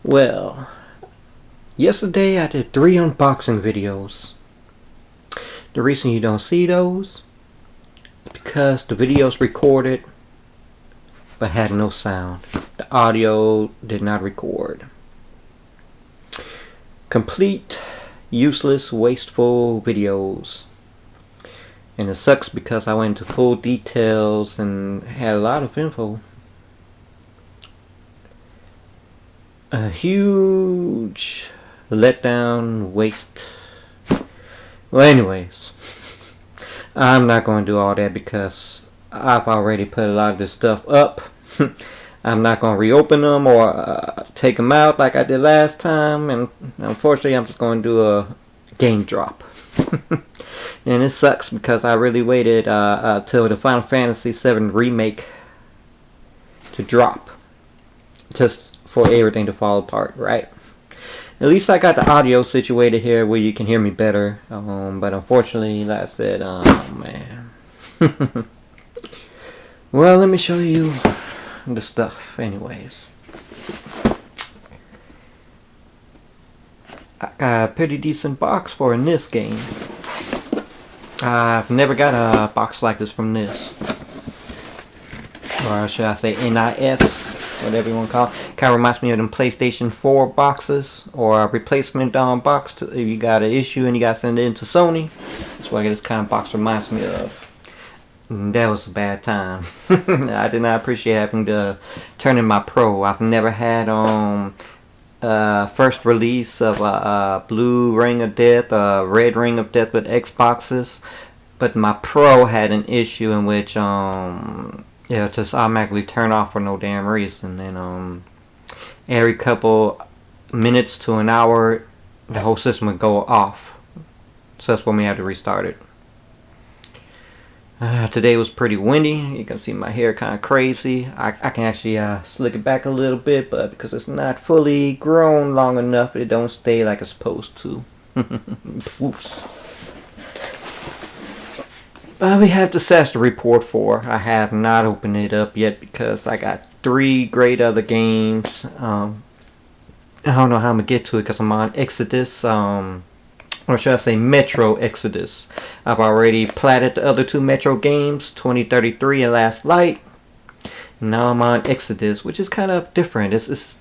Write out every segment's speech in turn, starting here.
Well, yesterday I did 3 unboxing videos. The reason you don't see those is because the videos recorded but had no sound. The audio did not record. Complete, useless, wasteful videos. And it sucks because I went into full details and had a lot of info. A huge letdown, waste. Well, anyways, I'm not going to do all that because I've already put a lot of this stuff up. I'm not going to reopen them or take them out like I did last time, and unfortunately I'm just going to do a game drop. And it sucks because I really waited till the Final Fantasy VII Remake to drop just for everything to fall apart, right? At least I got the audio situated here where you can hear me better, but unfortunately, like I said, man. Well, let me show you the stuff anyways. I got a pretty decent box for this game. I've never got a box like this from this, or should I say NIS, whatever you want to call it. Kind of reminds me of them PlayStation 4 boxes, or a replacement box if you got an issue and you got to send it into Sony. That's what this kind of box reminds me of. And that was a bad time. I did not appreciate having to turn in my Pro. I've never had first release of Blue Ring of Death, Red Ring of Death with Xboxes, but my Pro had an issue in which it'll just automatically turn off for no damn reason, and every couple minutes to an hour the whole system would go off, so that's when we had to restart it. Today was pretty windy. You can see my hair kind of crazy. I can actually slick it back a little bit, but because it's not fully grown long enough, it don't stay like it's supposed to. Oops. We have Disaster Report 4. I have not opened it up yet because I got 3 great other games. I don't know how I'm going to get to it because I'm on Exodus. Or should I say Metro Exodus. I've already platted the other 2 Metro games, 2033 and Last Light. Now I'm on Exodus, which is kind of different. It's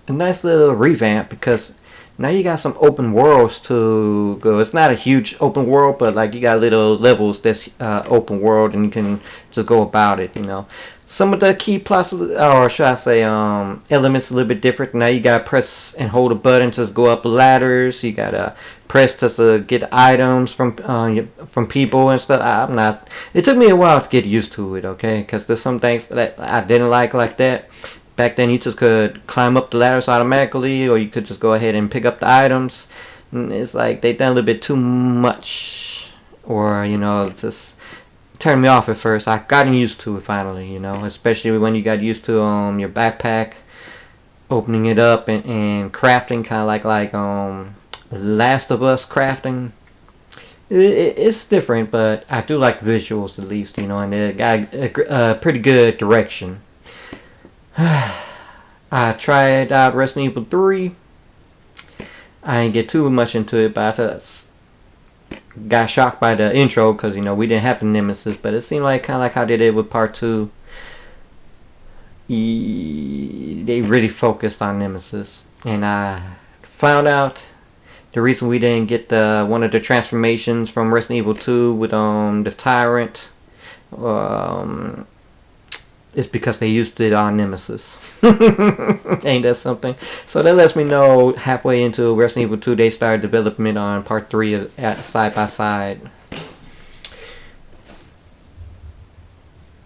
a nice little revamp because now you got some open worlds to go. It's not a huge open world, but like you got little levels that's open world, and you can just go about it, you know. Some of the key plots, or should I say, elements a little bit different. Now you gotta press and hold a button to go up ladders. You gotta press to get items from people and stuff. It took me a while to get used to it, okay? Because there's some things that I didn't like that. Back then, you just could climb up the ladders automatically, or you could just go ahead and pick up the items. And it's like they done a little bit too much, or you know, just turned me off at first. I gotten used to it finally, you know, especially when you got used to your backpack, opening it up and crafting, kind of like Last of Us crafting. It's different, but I do like visuals at least, you know, and it got a pretty good direction. I tried out Resident Evil 3. I didn't get too much into it, but I just got shocked by the intro because, you know, we didn't have the Nemesis, but it seemed like kind of like how they did with part 2. They really focused on Nemesis, and I found out the reason we didn't get one of the transformations from Resident Evil 2 with the Tyrant is because they used it on Nemesis. Ain't that something? So that lets me know halfway into Resident Evil 2 they started development on part 3 side by side.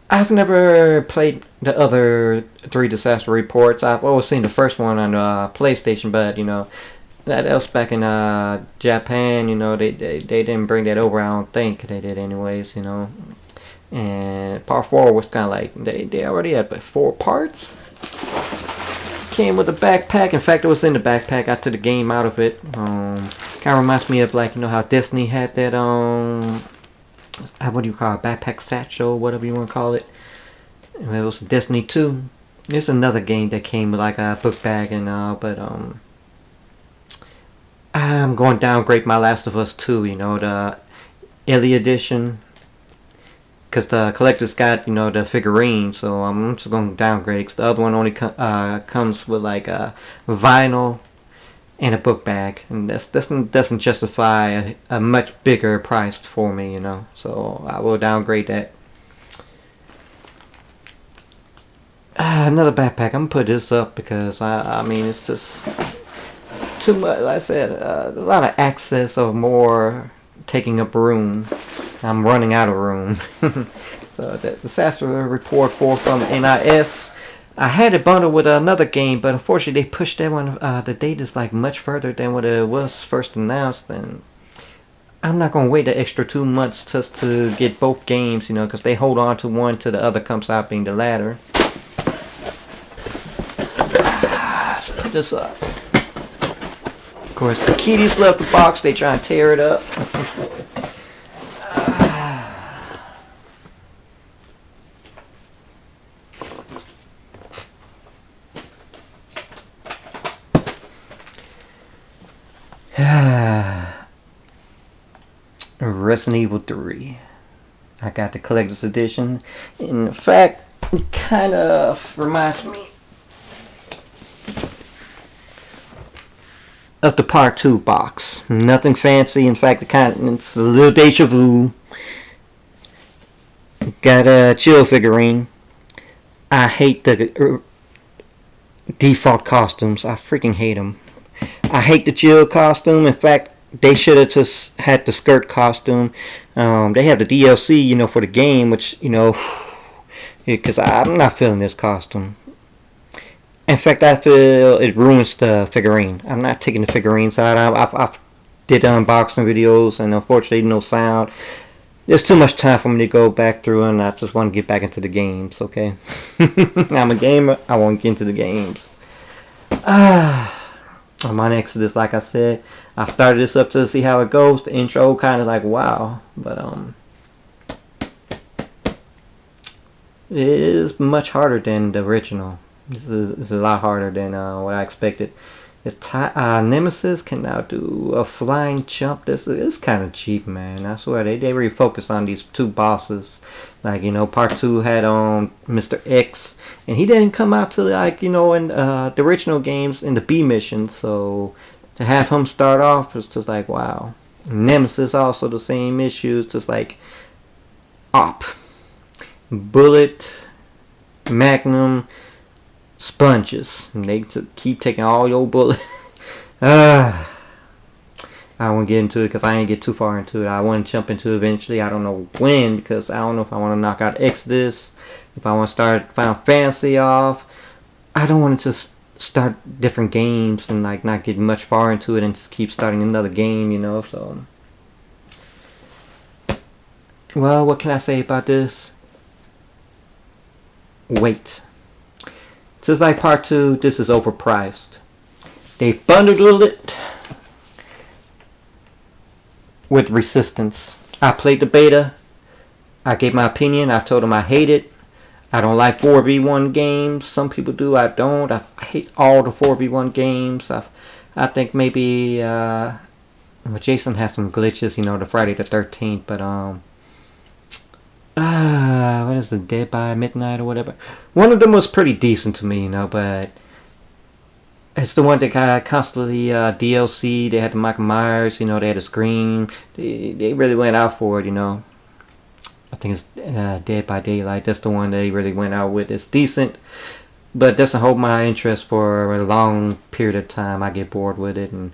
I've never played the other 3 Disaster Reports. I've always seen the first one on PlayStation, but you know, that else back in Japan, you know, they didn't bring that over. I don't think they did anyways, you know. And part 4 was kind of like they already had 4 parts. Came with a backpack. In fact, it was in the backpack. I took the game out of it. Kind of reminds me of, like, you know how Destiny had that what do you call it, backpack satchel, whatever you want to call it. It was Destiny 2. There's another game that came with like a book bag and but I'm going to downgrade my Last of Us 2, you know, the Ellie edition, because the collector's got, you know, the figurine, so I'm just going to downgrade it, because the other one only comes with like a vinyl and a book bag, and this doesn't justify a much bigger price for me, you know, so I will downgrade that. Another backpack. I'm gonna put this up because I mean it's just too much. Like I said, a lot of access of more taking up room. I'm running out of room. So the disaster report 4 from NIS. I had it bundled with another game, but unfortunately they pushed that one. The date is like much further than what it was first announced, and I'm not gonna wait the extra 2 months just to get both games, you know, because they hold on to one till the other comes out, being the latter. Let's put this up. Of course, the kiddies love the box. They try and tear it up. Resident Evil 3. I got the collector's edition. In fact, it kind of reminds me of the Part 2 box. Nothing fancy. In fact, it's a little deja vu. Got a Jill figurine. I hate the default costumes. I freaking hate them. I hate the Jill costume. In fact, they should have just had the skirt costume. They have the DLC, you know, for the game, which, you know, because I'm not feeling this costume. In fact, I feel it ruins the figurine. I'm not taking the figurines out. I've did unboxing videos, and unfortunately, no sound. There's too much time for me to go back through, and I just want to get back into the games, okay? I'm a gamer. I want to get into the games. I'm on Exodus, like I said. I started this up to see how it goes. The intro kind of like wow, but it is much harder than the original. It's a lot harder than what I expected. The Nemesis can now do a flying jump. This is kind of cheap, man. I swear they really focus on these 2 bosses. Like, you know, Part 2 had Mr. X, and he didn't come out to, like, you know, in the original games in the B mission. So to have him start off is just like wow. Nemesis also the same issues, just like Op, Bullet, Magnum, sponges, and they keep taking all your bullets. I won't get into it because I ain't get too far into it. I want to jump into it eventually. I don't know when, because I don't know if I want to knock out Exodus, if I want to start Final Fantasy off. I don't want to just start different games and like not get much far into it and just keep starting another game, you know. So, well, what can I say about this? Wait. Just like Part 2, this is overpriced. They bundled it with Resistance. I played the beta. I gave my opinion. I told them I hate it. I don't like 4v1 games. Some people do. I don't. I hate all the 4v1 games. I think maybe Jason has some glitches, you know, the Friday the 13th, but what is it, Dead by Midnight or whatever. One of them was pretty decent to me, you know, but it's the one that got constantly DLC. They had the Michael Myers, you know, they had a Scream. They really went out for it, you know. I think it's Dead by Daylight. That's the one they really went out with. It's decent, but doesn't hold my interest for a long period of time. I get bored with it. And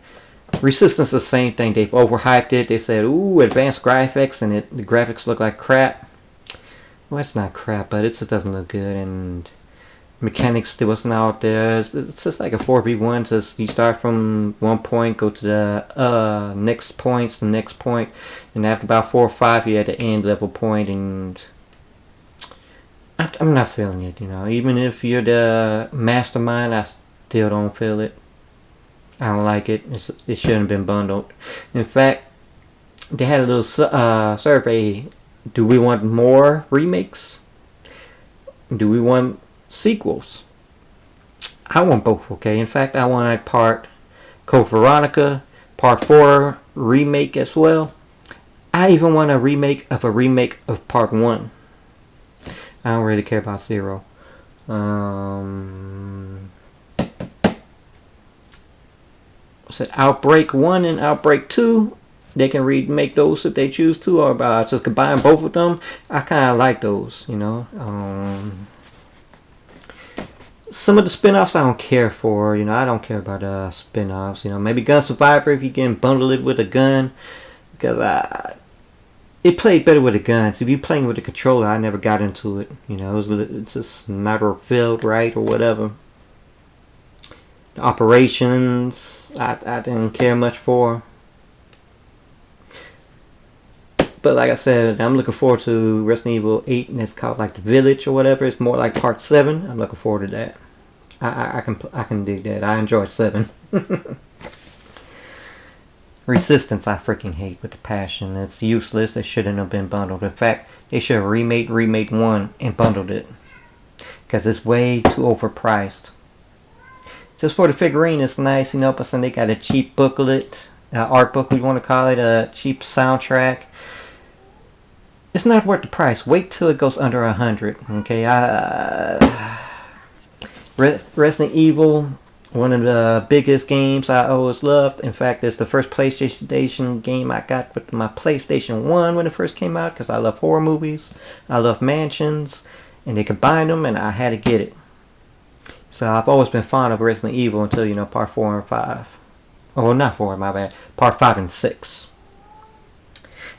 Resistance is the same thing. They've overhyped it. They said, ooh, advanced graphics, and the graphics look like crap. Well, it's not crap, but it just doesn't look good, and mechanics still wasn't out there. It's just like a 4v1. Just you start from one point, go to the next point, the next point, and after about 4 or 5, you're at the end level point, and I'm not feeling it. You know, even if you're the mastermind, I still don't feel it. I don't like it. It shouldn't have been bundled. In fact, they had a little survey. Do we want more remakes? Do we want sequels? I want both, okay? In fact, I want a part Code Veronica, Part 4 remake as well. I even want a remake of Part 1. I don't really care about 0. So Outbreak 1 and Outbreak 2, they can remake those if they choose to, or just combine both of them. I kind of like those, you know. Some of the spin-offs I don't care for, you know. I don't care about spin-offs, you know. Maybe Gun Survivor if you can bundle it with a gun, because it played better with a gun. So if you're playing with a controller, I never got into it, you know. It's just never felt right or whatever. The Operations, I didn't care much for. But like I said, I'm looking forward to Resident Evil 8, and it's called like The Village or whatever. It's more like Part 7. I'm looking forward to that. I can dig that. I enjoyed 7. Resistance I freaking hate with the passion. It's useless. It shouldn't have been bundled. In fact, they should have remade 1 and bundled it, because it's way too overpriced. Just for the figurine, it's nice, you know, but then they got a cheap booklet, art book we want to call it, a cheap soundtrack. It's not worth the price. Wait till it goes under 100. Okay, Resident Evil, one of the biggest games I always loved. In fact, it's the first PlayStation game I got with my PlayStation 1 when it first came out, because I love horror movies, I love mansions, and they combined them, and I had to get it. So I've always been fond of Resident Evil until, you know, Part 4 and 5. Oh, not 4, my bad. Part 5 and 6.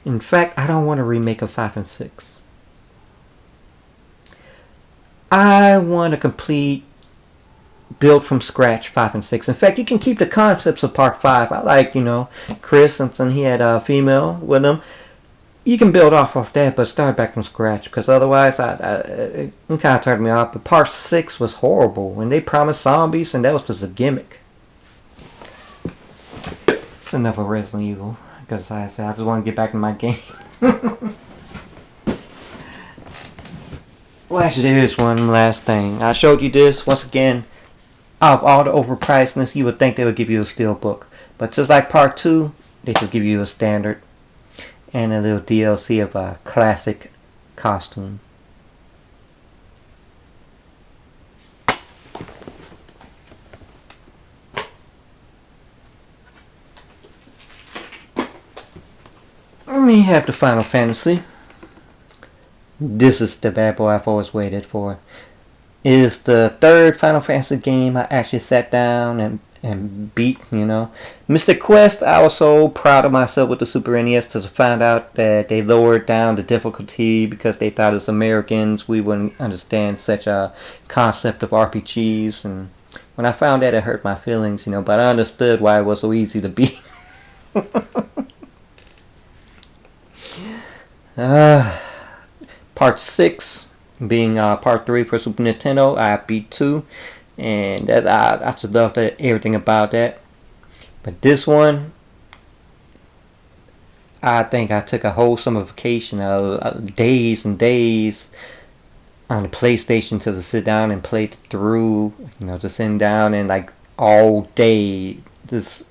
In fact, I don't want a remake of 5 and 6. I want a complete build from scratch 5 and 6. In fact, you can keep the concepts of Part 5. I like, you know, Chris, since he had a female with him. You can build off that, but start back from scratch, because otherwise it kind of turned me off. But Part 6 was horrible when they promised zombies, and that was just a gimmick. It's enough of Resident Evil, because I just want to get back in my game. Well, actually, there is one last thing. I showed you this once again. Out of all the overpricedness, you would think they would give you a steelbook, but just like Part 2, they just give you a standard and a little DLC of a classic costume. We have the Final Fantasy. This is the bad boy I've always waited for. It is the third Final Fantasy game I actually sat down and beat, you know. Mystic Quest, I was so proud of myself with the Super NES to find out that they lowered down the difficulty because they thought as Americans we wouldn't understand such a concept of RPGs. And when I found that, it hurt my feelings, you know, but I understood why it was so easy to beat. Part 6 being Part 3 for Super Nintendo, I beat 2, and I just loved everything about that. But this one, I think I took a whole summer vacation, days and days on the PlayStation to sit down and play it through, you know, just sitting down and like all day just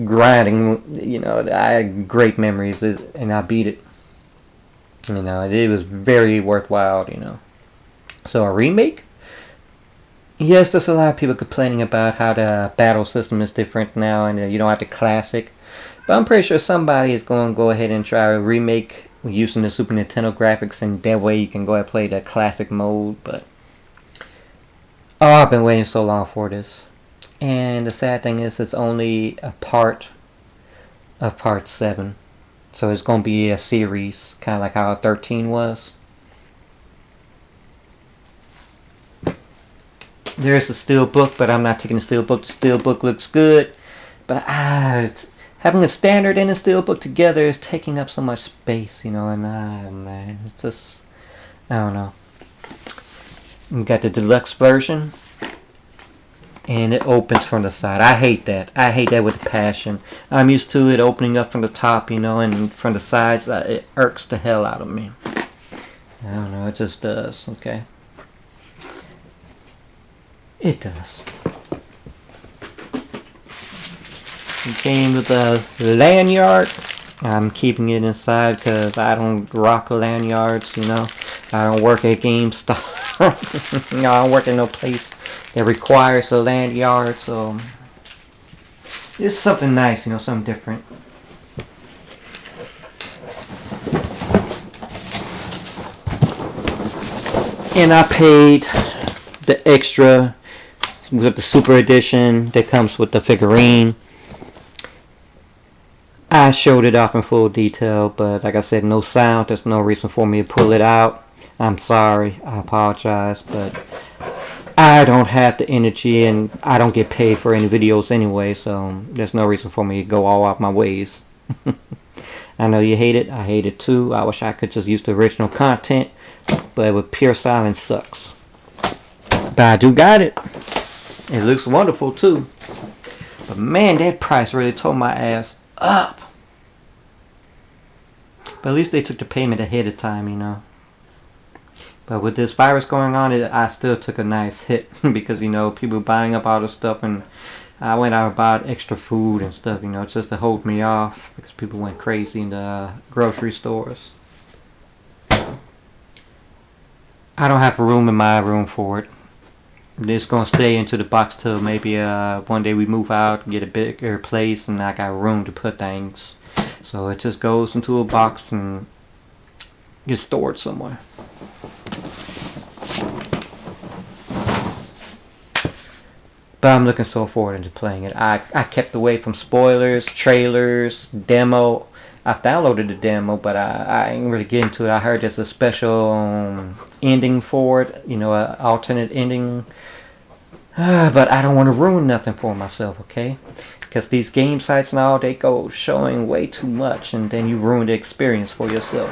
grinding, you know. I had great memories, and I beat it. You know, it was very worthwhile, you know. So a remake? Yes, there's a lot of people complaining about how the battle system is different now, and you don't have the classic. But I'm pretty sure somebody is going to go ahead and try a remake using the Super Nintendo graphics, and that way you can go ahead and play the classic mode. But oh, I've been waiting so long for this. And the sad thing is, it's only a part of Part 7. So it's going to be a series, kind of like how 13 was. There's a steelbook, but I'm not taking the steelbook. The steelbook looks good, but having a standard and a steelbook together is taking up so much space, you know. And man, it's just, I don't know. You got the deluxe version, and it opens from the side. I hate that. I hate that with a passion. I'm used to it opening up from the top, you know, and from the sides. It irks the hell out of me. I don't know. It just does. Okay. It does. It came with a lanyard. I'm keeping it inside because I don't rock lanyards, you know. I don't work at GameStop. No, I don't work at no place that requires a lanyard, so it's something nice, you know, something different. And I paid the extra with the Super Edition that comes with the figurine. I showed it off in full detail, but like I said, no sound. There's no reason for me to pull it out. I'm sorry. I apologize, but I don't have the energy, and I don't get paid for any videos anyway, so there's no reason for me to go all out my ways. I know you hate it. I hate it too. I wish I could just use the original content, but with pure silence sucks. But I do got it. It looks wonderful too. But man, that price really tore my ass up. But at least they took the payment ahead of time, you know. But with this virus going on, I still took a nice hit because, you know, people buying up all the stuff, and I went out and bought extra food and stuff, you know, just to hold me off because people went crazy in the grocery stores. I don't have room in my room for it. It's gonna stay into the box till maybe one day we move out and get a bigger place, and I got room to put things. So it just goes into a box and gets stored somewhere. But I'm looking so forward into playing it. I kept away from spoilers, trailers, demo. I downloaded the demo, but I ain't really get into it. I heard there's a special ending for it, you know, an alternate ending. But I don't want to ruin nothing for myself, okay? Because these game sites and all, they go showing way too much, and then you ruin the experience for yourself.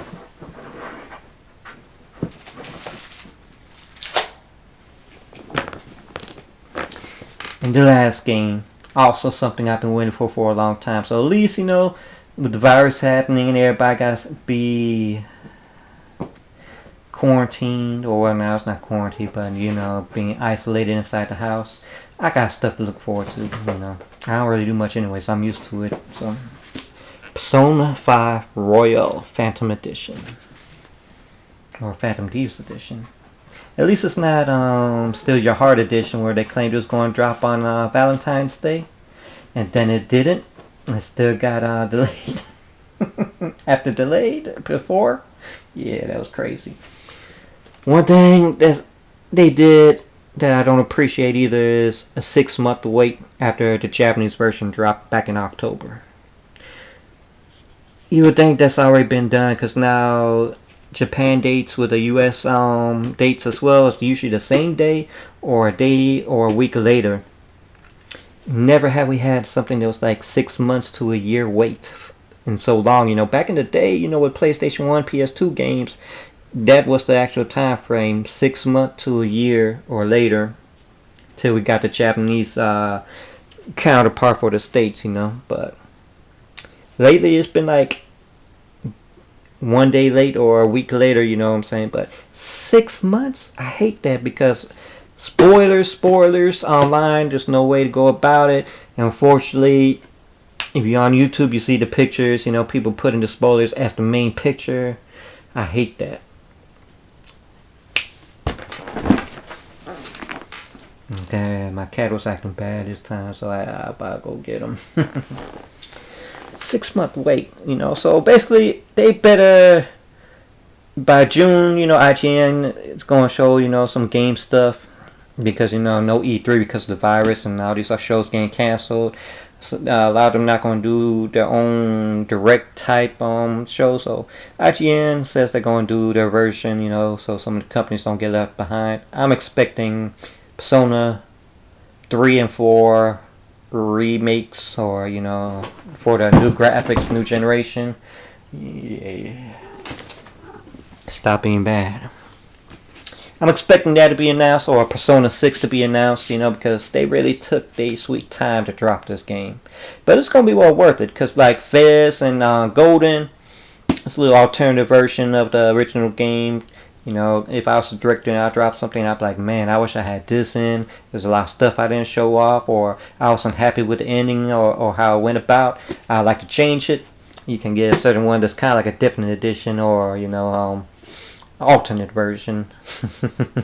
And the last game, also something I've been waiting for a long time. So at least, you know, with the virus happening and everybody got to be quarantined, or well, now it's not quarantined, but you know, being isolated inside the house, I got stuff to look forward to, you know. I don't really do much anyway, so I'm used to it. So Persona 5 Royal Phantom Edition, or Phantom Thieves Edition. At least it's not Steal Your Heart Edition, where they claimed it was going to drop on Valentine's Day, and then it didn't. It still got delayed. After delayed before, yeah, that was crazy. One thing that they did that I don't appreciate either is a 6-month wait after the Japanese version dropped back in October. You would think that's already been done, because now Japan dates with the US dates as well. It's usually the same day or a day or a week later. Never have we had something that was like 6 months to a year wait in so long. You know, back in the day, you know, with PlayStation 1, PS2 games, that was the actual time frame, 6 months to a year or later, till we got the Japanese counterpart for the States, you know. But lately it's been like 1 day late or a week later, you know what I'm saying. But 6 months, I hate that, because spoilers online, there's no way to go about it. And unfortunately, if you're on YouTube, you see the pictures, you know, people putting the spoilers as the main picture. I hate that. Okay, my cat was acting bad this time, so I about to go get him. 6 month wait, you know. So basically, they better by June, you know, IGN is going to show, you know, some game stuff, because, you know, no E3 because of the virus, and all these shows getting canceled. So, a lot of them not going to do their own direct type show. So IGN says they're going to do their version, you know, so some of the companies don't get left behind. I'm expecting Persona 3 and 4 remakes, or, you know, for the new graphics, new generation. Yeah. Stop being bad. I'm expecting that to be announced, or Persona 6 to be announced, you know, because they really took their sweet time to drop this game. But it's going to be well worth it, because like Fez and Golden, it's a little alternative version of the original game. You know, if I was a director and I dropped something, I'd be like, man, I wish I had this in. There's a lot of stuff I didn't show off, or I wasn't happy with the ending or how it went about. I'd like to change it. You can get a certain one that's kind of like a different edition, or alternate version.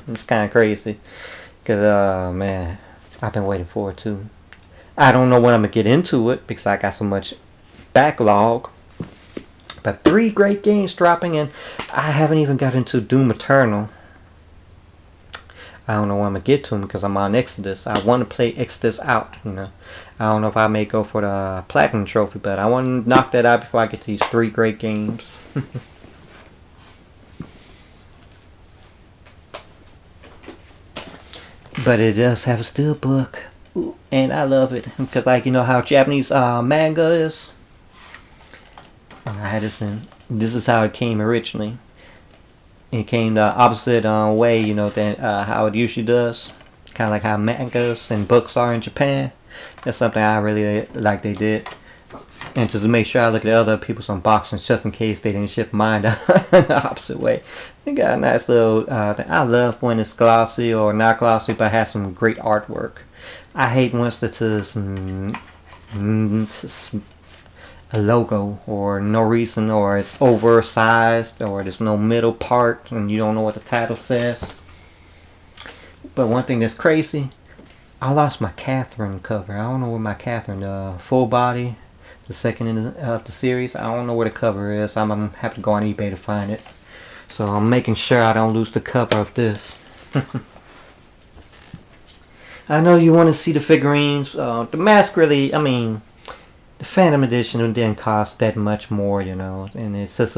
It's kind of crazy, cause man, I've been waiting for it too. I don't know when I'm gonna get into it because I got so much backlog. But 3 great games dropping, and I haven't even got into Doom Eternal. I don't know when I'm gonna get to them because I'm on Exodus. I want to play Exodus out. I don't know if I may go for the Platinum Trophy, but I want to knock that out before I get to these 3 great games. But it does have a steelbook, and I love it because, like, you know how Japanese manga is. I had this in. This is how it came originally. It came the opposite way, than how it usually does. Kind of like how mangas and books are in Japan. That's something I really like they did. And just to make sure I look at other people's unboxings just in case they didn't ship mine the opposite way. They got a nice little thing. I love when it's glossy or not glossy but has some great artwork. I hate once it's a logo or no reason, or it's oversized, or there's no middle part and you don't know what the title says. But one thing that's crazy, I lost my Catherine cover. I don't know where my Catherine, the full body, the second of the series, I don't know where the cover is. I'm gonna have to go on eBay to find it. So I'm making sure I don't lose the cover of this. I know you want to see the figurines. The mask really, the Phantom Edition didn't cost that much more, and it's just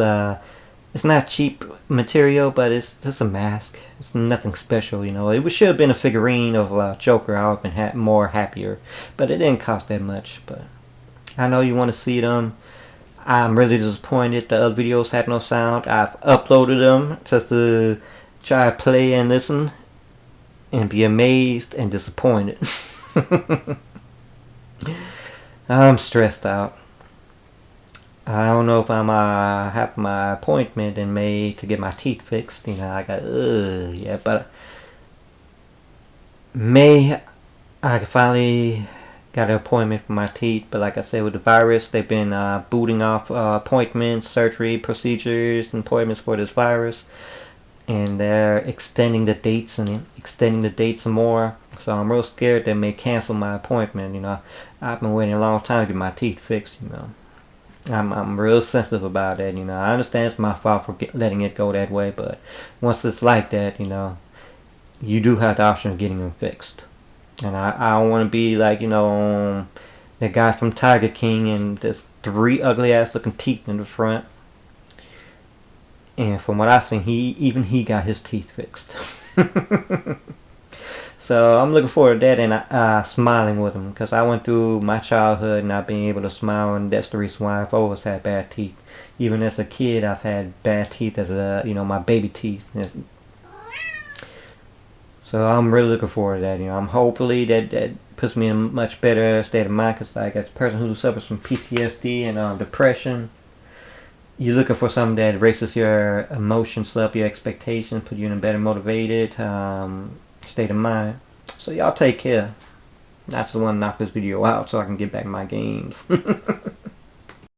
it's not cheap material, but it's just a mask. It's nothing special, It should have been a figurine of Joker. I would have been more happier, but it didn't cost that much. But I know you want to see them. I'm really disappointed the other videos had no sound. I've uploaded them just to try to play and listen and be amazed and disappointed. I'm stressed out. I don't know if I'm have my appointment in May to get my teeth fixed. I got but May I finally got an appointment for my teeth. But like I said, with the virus, they've been booting off appointments, surgery procedures, and appointments for this virus, and they're extending the dates and extending the dates some more. So I'm real scared they may cancel my appointment. I've been waiting a long time to get my teeth fixed. I'm real sensitive about that. I understand it's my fault for letting it go that way, but once it's like that, you do have the option of getting them fixed. And I don't want to be like, the guy from Tiger King and there's 3 ugly ass looking teeth in the front. And from what I've seen, he got his teeth fixed. So I'm looking forward to that and smiling with him, because I went through my childhood not being able to smile, and that's the reason why I've always had bad teeth. Even as a kid, I've had bad teeth as my baby teeth. So I'm really looking forward to that. I'm hopefully that puts me in a much better state of mind, because like as a person who suffers from PTSD and depression, you're looking for something that raises your emotions up, your expectations, put you in a better motivated state of mind. So y'all take care. I just want to knock this video out so I can get back my games.